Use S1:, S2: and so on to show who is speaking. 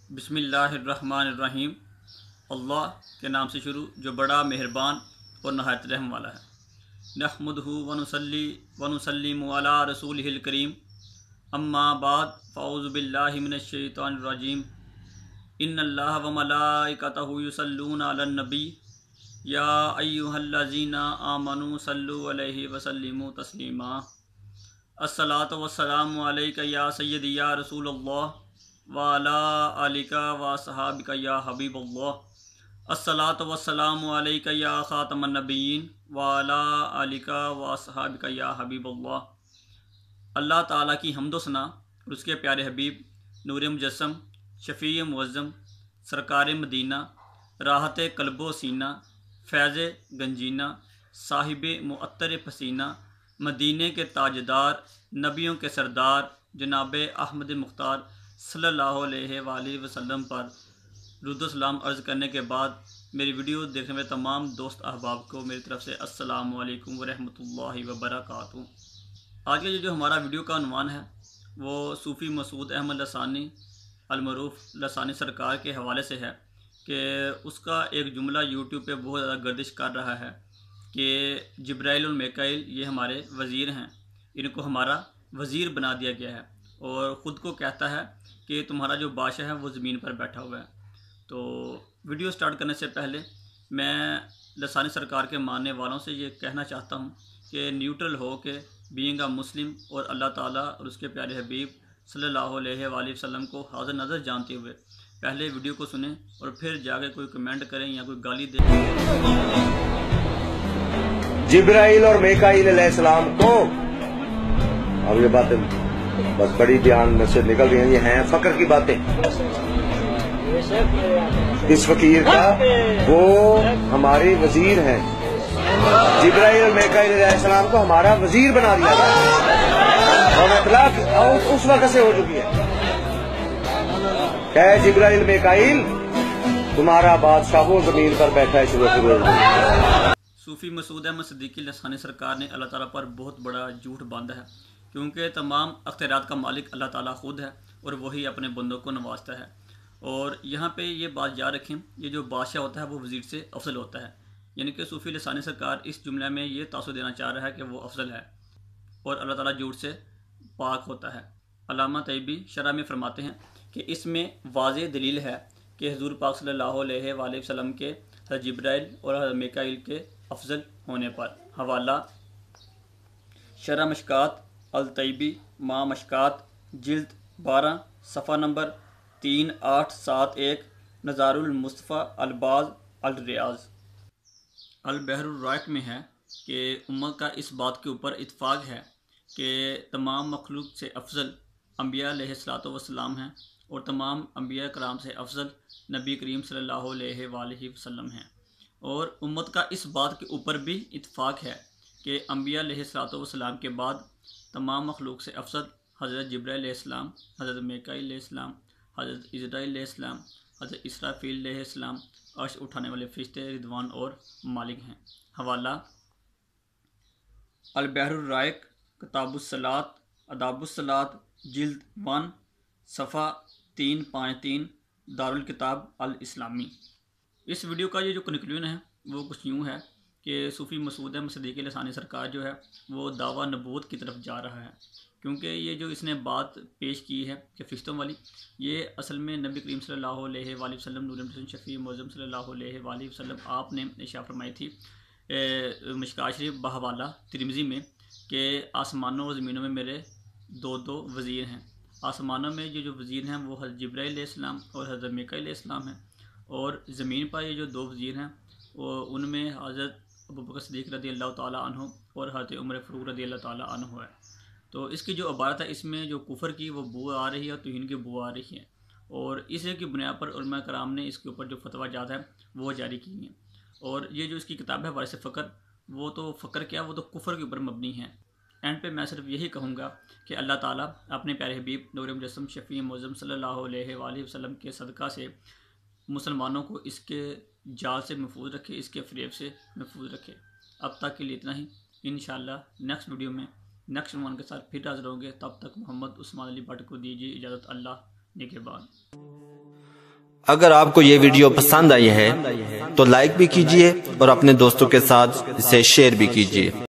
S1: बिस्मिल्लाहिर्रहमानिर्रहीम। अल्लाह के नाम से शुरू जो बड़ा मेहरबान और नहायत रहम वाला है। नहमदुहु व नुसल्लिमु अला रसूलिहिल करीम। अम्मा बाद फ़अऊज़ु बिल्लाहि मिनश शैतानिर रजीम। इन्नल्लाह व मलाइकतहु युसल्लूना अलन नबी या अय्युहल्लज़ीना आमनू सल्लु अलैहि व सल्लिमू तस्लीमा। अस्सलातु वस्सलामु अलैका या सय्यदी या रसूलल्लाह व अला आलिका व सहाबिका या हबीबल्लाह। अस्सलातु वस्सलामु अलैका या खातमन नबिय्यीन व अला आलिका व सहाबिका या हबीबल्लाह। अल्लाह ताला की हम्दो सना और उसके प्यारे हबीब नूर मुजस्सम शफ़ी मुअज़्ज़म सरकार मदीना राहत क़ल्बो सीना फैज़ गंजीना साहिब मुअत्तर पसीना मदीने के ताजदार नबियों के सरदार जनाब अहमद मुख्तार सल्लल्लाहु अलैहि वसल्लम पर दुरूद व सलाम अर्ज़ करने के बाद मेरी वीडियो देखने में तमाम दोस्त अहबाब को मेरी तरफ़ से अस्सलामु अलैकुम व रहमतुल्लाहि व बरकातुहू। आज का जो हमारा वीडियो का उन्वान है वो सूफ़ी मसूद अहमद लसानी अलमरूफ़ लसानी सरकार के हवाले से है कि उसका एक जुमला यूट्यूब पे बहुत ज़्यादा गर्दिश कर रहा है कि जिब्राइल और मीकाईल ये हमारे वज़ीर हैं, इनको हमारा वज़ीर बना दिया गया है और ख़ुद को कहता है कि तुम्हारा जो बादशाह है वो ज़मीन पर बैठा हुआ है। तो वीडियो स्टार्ट करने से पहले मैं लसानी सरकार के मानने वालों से ये कहना चाहता हूँ कि न्यूट्रल हो के बीइंग अ मुस्लिम और अल्लाह ताला और उसके प्यारे हबीब सल्लल्लाहु अलैहि वसल्लम को हाज़िर नज़र जानते हुए पहले वीडियो को सुनें और फिर जाके कोई कमेंट करें या कोई गाली दें।
S2: जिब्राइल और मीकाईल अलैहिस्सलाम को, अब ये बातें बस बड़ी ध्यान में से निकल रही हैं, ये हैं फक्र की बातें। इस फकीर का वो हमारे वजीर हैं। जिब्राइल और मीकाईल अलैहिस्सलाम को हमारा वजीर बना दिया गया और इतलाक उस वक्त से हो चुकी है। क्या है जिब्राइल मीकाईल तुम्हारा बादशाह वो जमीन पर बैठा है शुरू।
S1: सूफ़ी मसूद अहमद सिद्दीकी लसानी सरकार ने अल्लाह ताला पर बहुत बड़ा झूठ बांधा है, क्योंकि तमाम अख्तियारात का मालिक अल्लाह ताला ख़ुद है और वही अपने बंदों को नवाजता है। और यहाँ पे ये बात याद रखें, ये जो बादशाह होता है वो वज़ीर से अफजल होता है, यानी कि सूफ़ी लसानी सरकार इस जुमले में ये तासुर देना चाह रहा है कि वो अफजल है और अल्लाह ताला झूठ से पाक होता है। अल्लामा तैयबी शरह में फरमाते हैं कि इसमें वाज़ेह दलील है कि हुज़ूर पाक सल्लल्लाहु अलैहि वसल्लम के हज़रत जिब्राइल और हज़रत मीकाईल के अफजल होने पर। हवाला शरह मशकात अल तैयबी मा मशकात जिल्द 12 सफ़ा नंबर 3871 नज़ारुल मुस्तफ़ा अलबाज अल रियाज। अल बहरुर राइक में है कि उम्मत का इस बात के ऊपर इत्फाक़ है कि तमाम मखलूक से अफजल अम्बिया अलैहिस्सलातु वस्सलाम हैं और तमाम अम्बिया कराम से अफजल नबी करीम सल्लल्लाहु अलैहि वसल्लम हैं। और उम्मत का इस बात के ऊपर भी इत्फाक़ है कि अम्बिया अलैहिस्सलातु वस्सलाम के बाद तमाम मखलूक से अफजल हज़रत जिब्राइल अलैहिस्सलाम, हज़रत मीकाईल अलैहिस्सलाम, हज़रत इज़राईल अलैहिस्सलाम, हज़रत इसराफील अलैहिस्सलाम अर्श उठाने वाले फ़रिश्ते रिदवान और मालिक हैं। हवाला अल बहरुर राइक किताबुस सलात अदाबुस सलात जिल्द 1 सफ़ा 353 दारुल किताब अल इस्लामी। इस वीडियो का ये जो कंक्लूजन है वो कुछ यूँ है कि सूफ़ी मसूद अहमद सिद्दीकी लसानी सरकार जो है वो दावा नबूवत की तरफ जा रहा है, क्योंकि ये जो इसने बात पेश की है कि फ़रिश्तों वाली, ये असल में नबी करीम सल्लल्लाहु अलैहि वसल्लम नूर मुजस्सम शफ़ी मुअज़्ज़म सल्लल्लाहु अलैहि वसल्लम आपने इरशाद फरमाई थी मिशकात शरीफ बहवाला तिरमिज़ी में कि आसमानों और ज़मीनों में मेरे दो दो वज़ीर हैं। आसमानों में जो वज़ीर हैं वो हज़रत जिब्राइल अलैहिस्सलाम और हज़रत मीकाईल अलैहिस्सलाम हैं, और ज़मीन पर ये जो दो वज़ीर हैं वो उनमें हज़रत अबू बकर सिद्दीक़ रज़ी अल्लाह ताला अन्हु और हज़रत उमर फ़ारूक रज़ी अल्लाह ताला अन्हु है। तो इसकी जो इबारत है इसमें जो कुफ़र की वो बू आ रही है और तौहीन की बू आ रही है, और इसी की बुनियाद पर उलमा कराम ने इसके ऊपर जो फतवा जात है वो जारी की हैं। और ये जो इसकी किताब है वारिस फ़क्र, वो तो फ़क्र क्या, वो तो कुफ़र के ऊपर मबनी है। एंड पे मैं सिर्फ यही कहूँगा कि अल्लाह ताला अपने प्यारे हबीब नूर मुजस्सम शफ़ी मुअज़्ज़म सल्लल्लाहु अलैहि वसल्लम के सदक़ा से मुसलमानों को इसके जाल से महफूज रखे, इसके फ़रेब से महफूज रखे। अब तक के लिए इतना ही। इंशाअल्लाह नेक्स्ट वीडियो में नेक्स्ट उन्वान के साथ फिर हाज़िर होंगे। तब तक मोहम्मद उस्मान अली भट्ट को दीजिए इजाज़त। अल्लाह निगहबान।
S3: اگر آپ کو یہ ویڈیو پسند آئی ہے تو لائک بھی کیجئے اور اپنے دوستوں کے ساتھ اسے شیئر بھی کیجئے۔